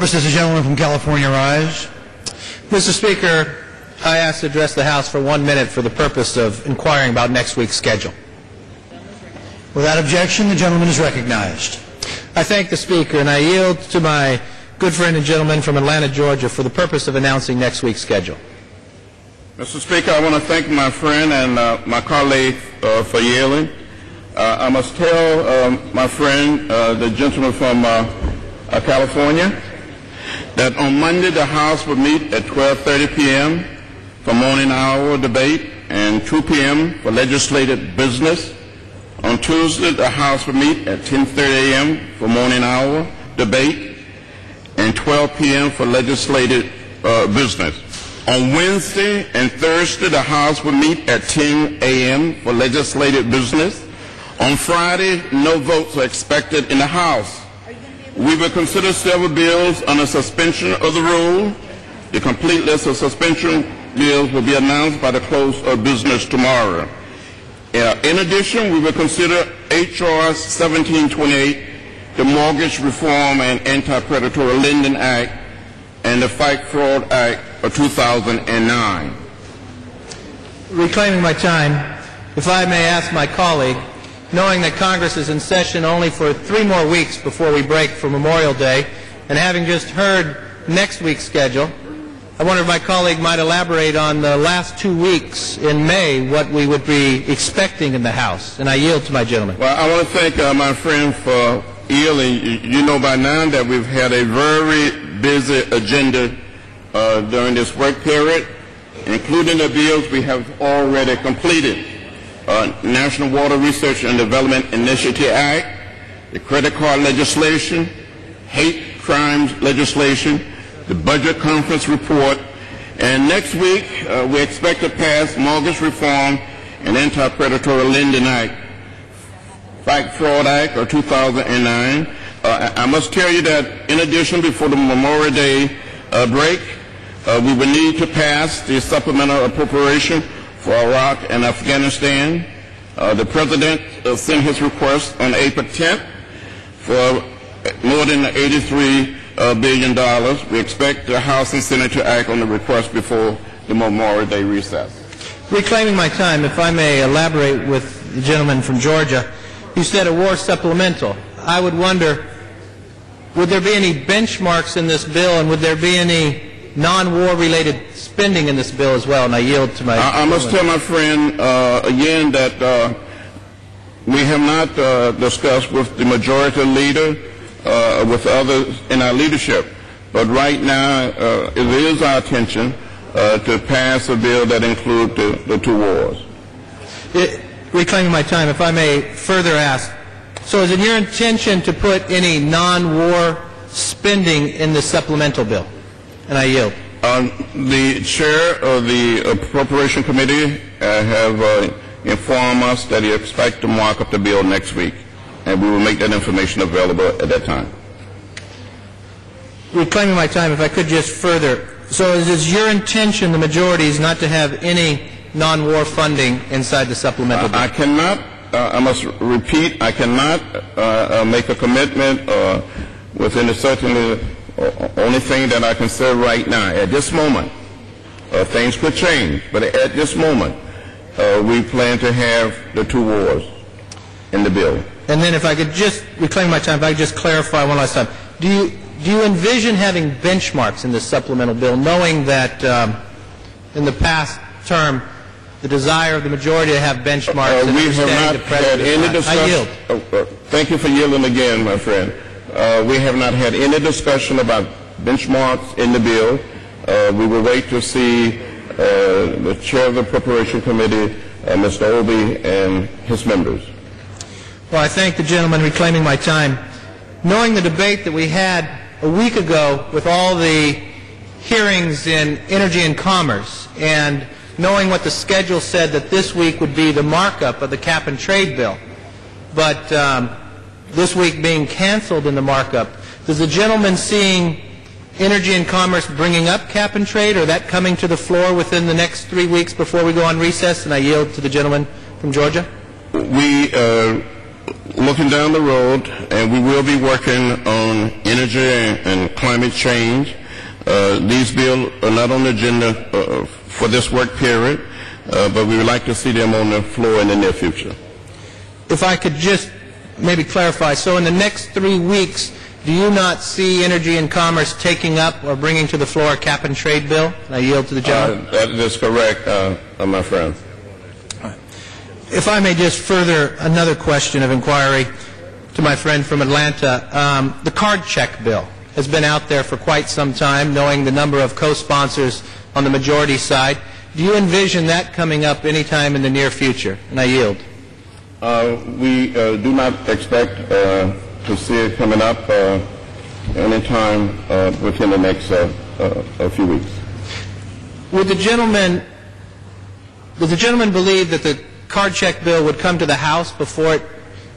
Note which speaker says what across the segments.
Speaker 1: purpose does the gentleman from California rise?
Speaker 2: Mr. Speaker, I ask to address the House for 1 minute for the purpose of inquiring about next week's schedule.
Speaker 1: Without objection, the gentleman is recognized.
Speaker 2: I thank the Speaker, and I yield to my good friend and gentleman from Atlanta, Georgia, for the purpose of announcing next week's schedule.
Speaker 3: Mr. Speaker, I want to thank my friend and my colleague for yielding. I must tell my friend, the gentleman from California, that on Monday the House will meet at 12:30 p.m. for morning hour debate and 2 p.m. for legislative business. On Tuesday, the House will meet at 10:30 a.m. for morning hour debate and 12 p.m. for legislative business. On Wednesday and Thursday, the House will meet at 10 a.m. for legislative business. On Friday, no votes are expected in the House. We will consider several bills under suspension of the rule. The complete list of suspension bills will be announced by the close of business tomorrow. In addition, we will consider H.R. 1728, the Mortgage Reform and Anti-Predatory Lending Act, and the Fight Fraud Act of 2009.
Speaker 2: Reclaiming my time, if I may ask my colleague, knowing that Congress is in session only for 3 more weeks before we break for Memorial Day, and having just heard next week's schedule, I wonder if my colleague might elaborate on the last 2 weeks in May, what we would be expecting in the House. And I yield to my gentleman.
Speaker 3: Well, I want to thank my friend for yielding. You know by now that we've had a very busy agenda during this work period, including the bills we have already completed. National Water Research and Development Initiative Act, the credit card legislation, hate crimes legislation, the budget conference report, and next week we expect to pass Mortgage Reform and Anti-Predatory Lending Act, Fight Fraud Act of 2009. I must tell you that in addition, before the Memorial Day break, we will need to pass the supplemental appropriation for Iraq and Afghanistan. The President sent his request on April 10th for more than $83 billion. We expect the House and Senate to act on the request before the Memorial Day recess.
Speaker 2: Reclaiming my time, if I may elaborate with the gentleman from Georgia, you said a war supplemental. I would wonder, would there be any benchmarks in this bill, and would there be any non-war related spending in this bill as well? And I yield to my...
Speaker 3: I must tell my friend again that we have not discussed with the majority leader, with others in our leadership, but right now it is our intention to pass a bill that includes the 2 wars.
Speaker 2: Reclaiming my time, if I may further ask, so is it your intention to put any non-war spending in the supplemental bill? And I yield.
Speaker 3: The chair of the Appropriation Committee have informed us that he expects to mark up the bill next week, and we will make that information available at that time.
Speaker 2: Reclaiming my time, if I could just further. So is it your intention, the majority, is not to have any non-war funding inside the supplemental bill?
Speaker 3: I cannot, I must repeat, I cannot make a commitment within the certainly only thing that I can say right now. At this moment, things could change, but at this moment, we plan to have the 2 wars in the bill.
Speaker 2: And then if I could just reclaim my time, if I could just clarify one last time. Do you envision having benchmarks in this supplemental bill, knowing that in the past term, the desire of the majority to have benchmarks?
Speaker 3: We have not had any discussion.
Speaker 2: I yield.
Speaker 3: Thank you for yielding again, my friend. We have not had any discussion about benchmarks in the bill. We will wait to see the chair of the Appropriation Committee, Mr. Obey, and his members.
Speaker 2: Well, I thank the gentleman. Reclaiming my time. Knowing the debate that we had a week ago with all the hearings in Energy and Commerce, and knowing what the schedule said that this week would be the markup of the cap and trade bill, but this week being canceled in the markup, does the gentleman seeing Energy and Commerce bringing up cap and trade, or that coming to the floor within the next 3 weeks before we go on recess? And I yield to the gentleman from Georgia.
Speaker 3: We looking down the road, and we will be working on energy and climate change. These bills are not on the agenda for this work period, but we would like to see them on the floor in the near future.
Speaker 2: If I could just maybe clarify, so in the next 3 weeks, do you not see Energy and Commerce taking up or bringing to the floor a cap-and-trade bill? I yield to the gentleman.
Speaker 3: That is correct, my friend.
Speaker 2: If I may just further another question of inquiry to my friend from Atlanta, the card check bill has been out there for quite some time, knowing the number of co-sponsors on the majority side. Do you envision that coming up anytime in the near future? And I yield.
Speaker 3: We do not expect to see it coming up anytime within the next few weeks.
Speaker 2: Does the gentleman believe that the card check bill would come to the House before it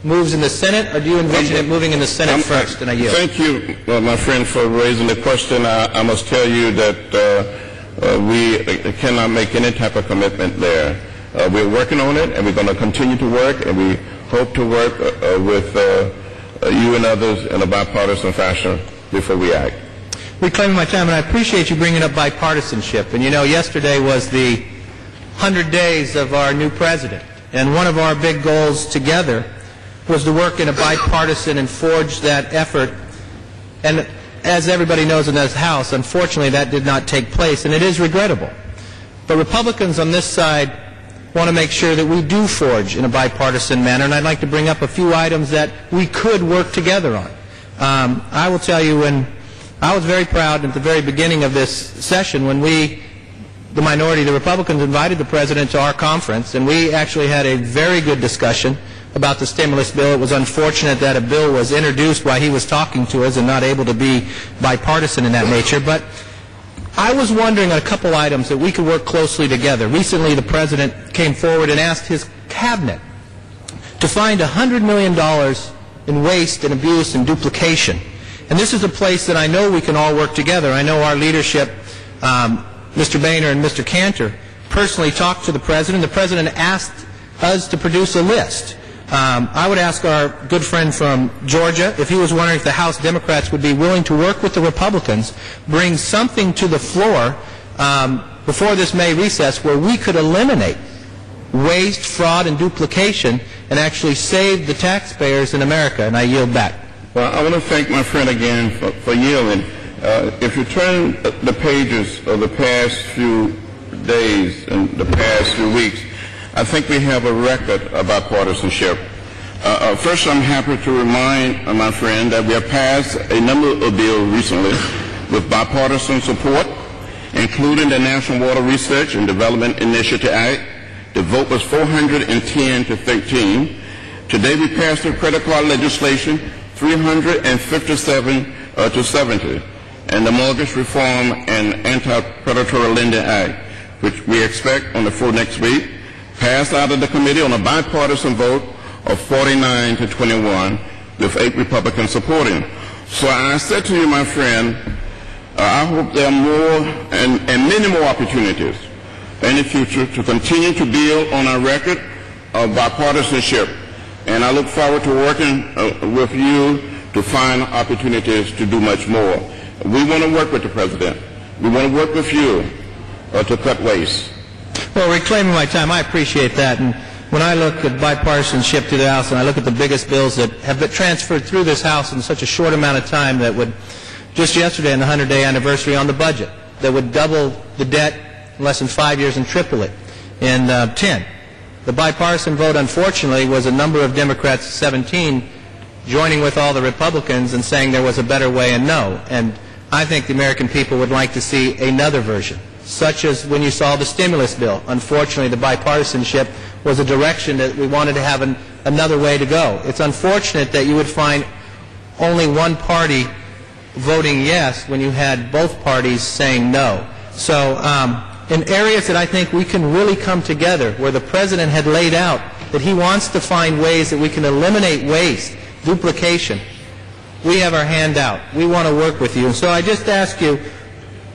Speaker 2: moves in the Senate, or do you envision it moving in the Senate first? And I yield.
Speaker 3: Thank you, my friend, for raising the question. I must tell you that we cannot make any type of commitment there. We're working on it, and we're going to continue to work, and we hope to work with you and others in a bipartisan fashion before we act.
Speaker 2: Reclaiming my time, and I appreciate you bringing up bipartisanship. And you know, yesterday was the 100 days of our new president, and one of our big goals together was to work in a bipartisan and forge that effort. And as everybody knows in this House, unfortunately that did not take place, and it is regrettable. But Republicans on this side want to make sure that we do forge in a bipartisan manner, and I'd like to bring up a few items that we could work together on. I will tell you, when I was very proud at the very beginning of this session when we, the minority, the Republicans, invited the President to our conference, and we actually had a very good discussion about the stimulus bill. It was unfortunate that a bill was introduced while he was talking to us and not able to be bipartisan in that nature, but I was wondering on a couple items that we could work closely together. Recently, the President came forward and asked his cabinet to find $100 million in waste and abuse and duplication. And this is a place that I know we can all work together. I know our leadership, Mr. Boehner and Mr. Cantor, personally talked to the President. The President asked us to produce a list. I would ask our good friend from Georgia if he was wondering if the House Democrats would be willing to work with the Republicans, bring something to the floor before this May recess where we could eliminate waste, fraud, and duplication and actually save the taxpayers in America. And I yield back.
Speaker 3: Well, I want to thank my friend again for yielding. If you turn the pages of the past few days and the past few weeks, I think we have a record of bipartisanship. First, I'm happy to remind my friend that we have passed a number of bills recently with bipartisan support, including the National Water Research and Development Initiative Act. The vote was 410 to 13. Today, we passed the credit card legislation 357 to 70, and the Mortgage Reform and Anti-Predatory Lending Act, which we expect on the floor next week, passed out of the committee on a bipartisan vote of 49 to 21, with 8 Republicans supporting. So I said to you, my friend, I hope there are more and many more opportunities in the future to continue to build on our record of bipartisanship. And I look forward to working with you to find opportunities to do much more. We want to work with the President. We want to work with you to cut waste.
Speaker 2: Well, reclaiming my time, I appreciate that. And when I look at bipartisanship to the House and I look at the biggest bills that have been transferred through this House in such a short amount of time, that would, just yesterday on the 100-day anniversary on the budget, that would double the debt in less than 5 years and triple it in 10. The bipartisan vote, unfortunately, was a number of Democrats, 17, joining with all the Republicans and saying there was a better way and no. And I think the American people would like to see another version, such as when you saw the stimulus bill. Unfortunately, the bipartisanship was a direction that we wanted to have another way to go. It's unfortunate that you would find only one party voting yes when you had both parties saying no. So in areas that I think we can really come together, where the President had laid out that he wants to find ways that we can eliminate waste, duplication, we have our hand out. We want to work with you. And so I just ask you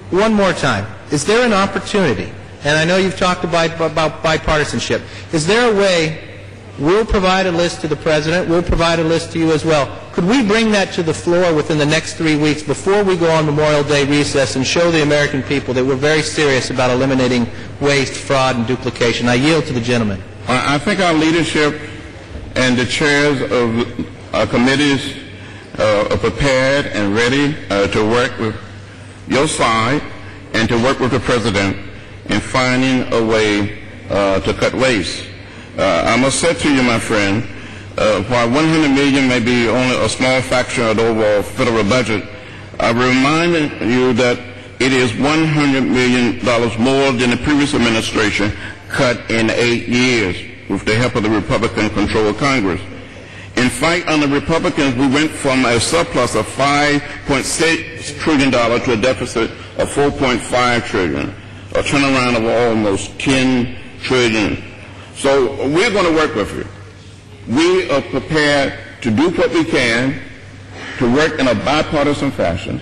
Speaker 2: one more time, is there an opportunity, and I know you've talked about bipartisanship, is there a way We'll provide a list to the President. We'll provide a list to you as well. Could we bring that to the floor within the next 3 weeks before we go on Memorial Day recess and show the American people that we're very serious about eliminating waste, fraud, and duplication? I yield to the gentleman.
Speaker 3: I think our leadership and the chairs of our committees are prepared and ready to work with your side and to work with the President in finding a way to cut waste. I must say to you, my friend, while $100 million may be only a small fraction of the overall federal budget, I remind you that it is $100 million more than the previous administration cut in 8 years with the help of the Republican-controlled Congress. In fact, under Republicans, we went from a surplus of $5.6 trillion to a deficit of $4.5 trillion, a turnaround of almost $10 trillion. So we're going to work with you. We are prepared to do what we can to work in a bipartisan fashion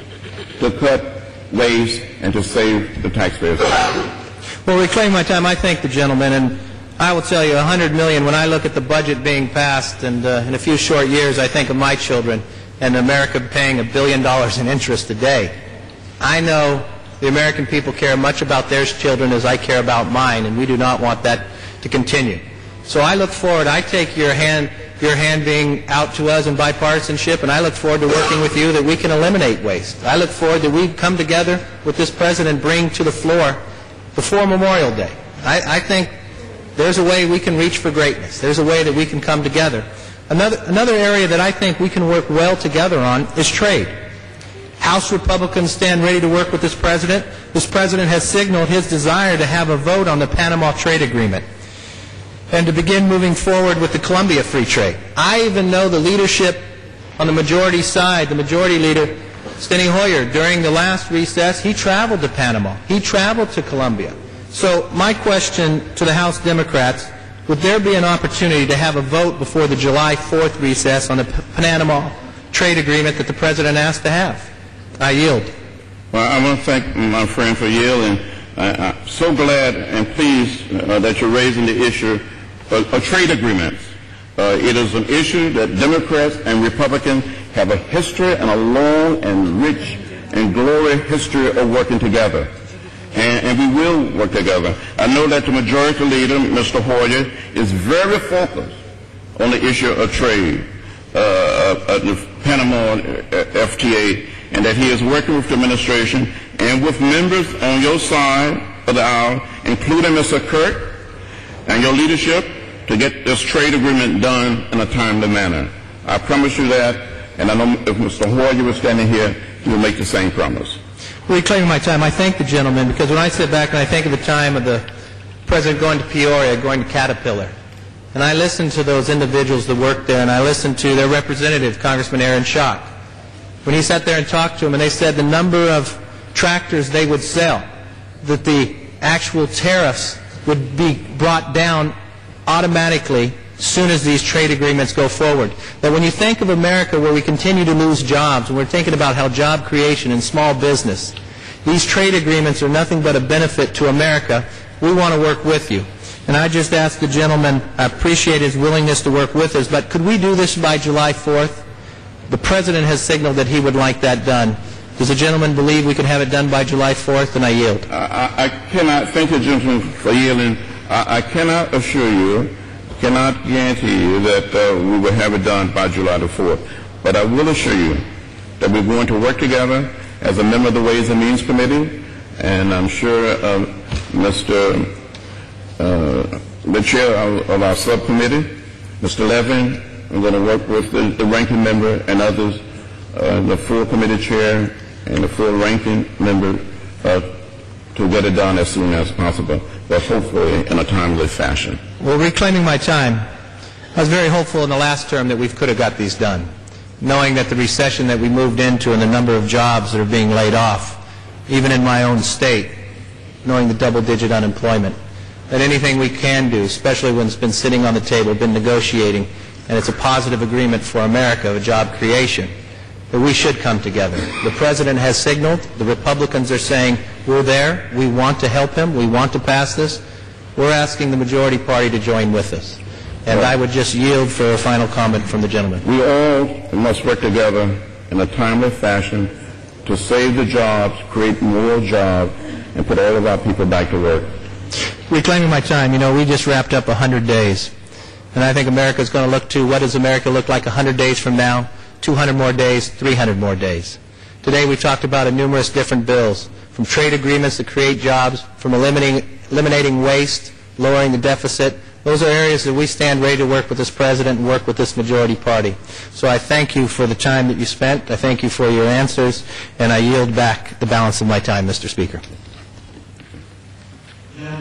Speaker 3: to cut waste and to save the taxpayers.
Speaker 2: Well, reclaim my time. I thank the gentleman, and I will tell you, $100 million, when I look at the budget being passed, and in a few short years, I think of my children and America paying $1 billion in interest a day. I know the American people care much about their children as I care about mine, and we do not want that to continue. So I look forward. I take your hand being out to us in bipartisanship, and I look forward to working with you that we can eliminate waste. I look forward that we come together with this President, bring to the floor before Memorial Day. I think there's a way we can reach for greatness. There's a way that we can come together. Another area that I think we can work well together on is trade. House Republicans stand ready to work with this President. This President has signaled his desire to have a vote on the Panama Trade Agreement and to begin moving forward with the Colombia Free Trade. I even know the leadership on the majority side, the majority leader, Steny Hoyer, during the last recess, he traveled to Panama. He traveled to Colombia. So my question to the House Democrats, would there be an opportunity to have a vote before the July 4th recess on the Panama Trade Agreement that the President asked to have? I yield.
Speaker 3: Well, I want to thank my friend for yielding. I'm so glad and pleased that you're raising the issue of trade agreements. It is an issue that Democrats and Republicans have a history and a long and rich and glorious history of working together. And we will work together. I know that the majority leader, Mr. Hoyer, is very focused on the issue of trade, the Panama FTA, and that he is working with the administration and with members on your side of the aisle, including Mr. Kirk and your leadership, to get this trade agreement done in a timely manner. I promise you that, and I know if Mr. Hoyer was standing here, he will make the same promise.
Speaker 2: Reclaiming my time, I thank the gentleman, because when I sit back and I think of the time of the President going to Peoria, going to Caterpillar, and I listen to those individuals that work there, and I listen to their representative, Congressman Aaron Schock, when he sat there and talked to them, and they said the number of tractors they would sell, that the actual tariffs would be brought down automatically as soon as these trade agreements go forward. That when you think of America where we continue to lose jobs, and we're thinking about how job creation and small business, these trade agreements are nothing but a benefit to America. We want to work with you. And I just ask the gentleman, I appreciate his willingness to work with us, but could we do this by July 4th? The President has signaled that he would like that done. Does the gentleman believe we could have it done by July 4th? And I yield.
Speaker 3: I cannot, thank the gentleman for yielding. I cannot assure you, cannot guarantee you that we will have it done by July the 4th. But I will assure you that we're going to work together as a member of the Ways and Means Committee, and I'm sure the chair of our subcommittee, Mr. Levin, I'm going to work with the ranking member and others, the full committee chair and the full ranking member to get it done as soon as possible, but hopefully in a timely fashion.
Speaker 2: Well, reclaiming my time, I was very hopeful in the last term that we could have got these done, knowing that the recession that we moved into and the number of jobs that are being laid off, even in my own state, knowing the double-digit unemployment, that anything we can do, especially when it's been sitting on the table, been negotiating, and it's a positive agreement for America, a job creation, that we should come together. The President has signaled, the Republicans are saying, we're there, we want to help him, we want to pass this. We're asking the majority party to join with us. And I would just yield for a final comment from the gentleman.
Speaker 3: We all must work together in a timely fashion to save the jobs, create more jobs, and put all of our people back to work.
Speaker 2: Reclaiming my time, you know, we just wrapped up 100 days. And I think America is going to look to what does America look like 100 days from now, 200 more days, 300 more days. Today we talked about numerous different bills, from trade agreements to create jobs, from eliminating waste, lowering the deficit. Those are areas that we stand ready to work with this president and work with this majority party. So I thank you for the time that you spent. I thank you for your answers, and I yield back the balance of my time, Mr. Speaker.